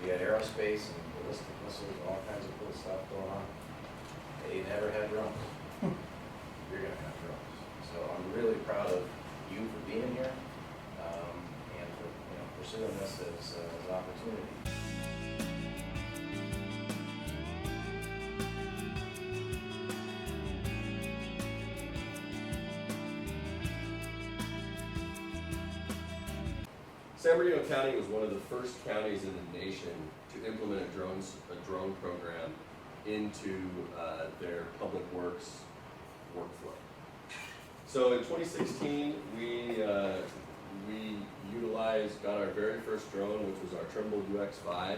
We had aerospace and ballistic missiles, all kinds of cool stuff going on. They never had drones. You're gonna have drones. So I'm really proud of you for being here, and for pursuing this as an opportunity. San Bernardino County was one of the first counties in the nation to implement a drone program into their public works workflow. So in 2016, we got our very first drone, which was our Trimble UX5,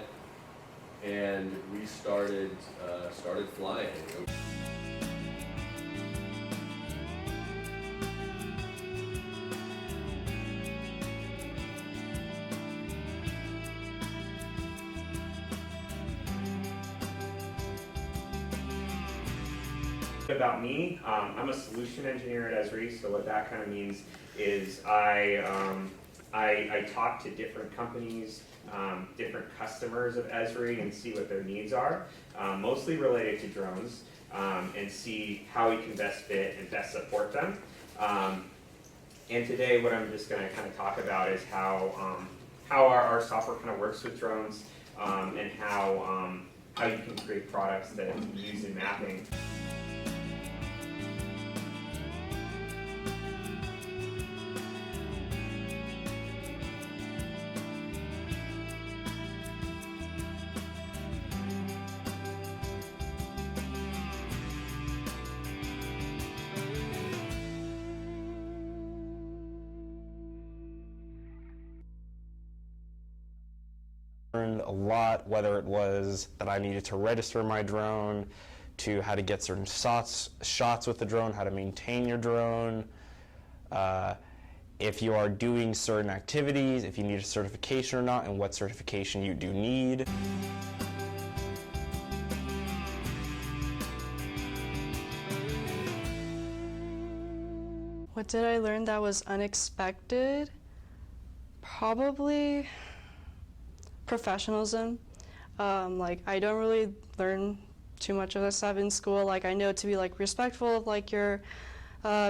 and we started flying. About me, I'm a solution engineer at Esri, so what that kind of means is I talk to different companies, different customers of Esri, and see what their needs are, mostly related to drones, and see how we can best fit and best support them. And today what I'm just going to kind of talk about is how our software kind of works with drones, and how you can create products that you use in mapping. Learned a lot, whether it was that I needed to register my drone, to how to get certain shots with the drone, how to maintain your drone, if you are doing certain activities, if you need a certification or not, and what certification you do need. What did I learn that was unexpected? Probably professionalism. Like, I don't really learn too much of this stuff in school. Like, I know to be like respectful of like your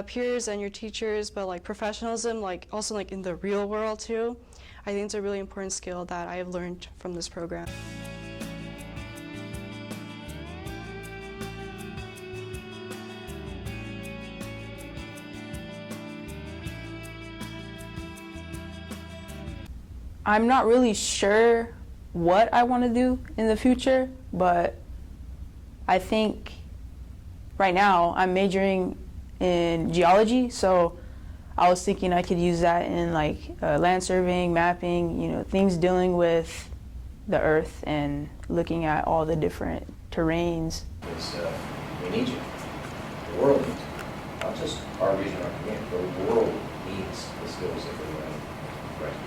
peers and your teachers, but like professionalism, like also like in the real world too. I think it's a really important skill that I have learned from this program. I'm not really sure what I want to do in the future, but I think right now I'm majoring in geology, so I was thinking I could use that in like land surveying, mapping, things dealing with the earth and looking at all the different terrains. We need you. The world needs you. Not just our region, our community, the world needs the skills that we're learning right now.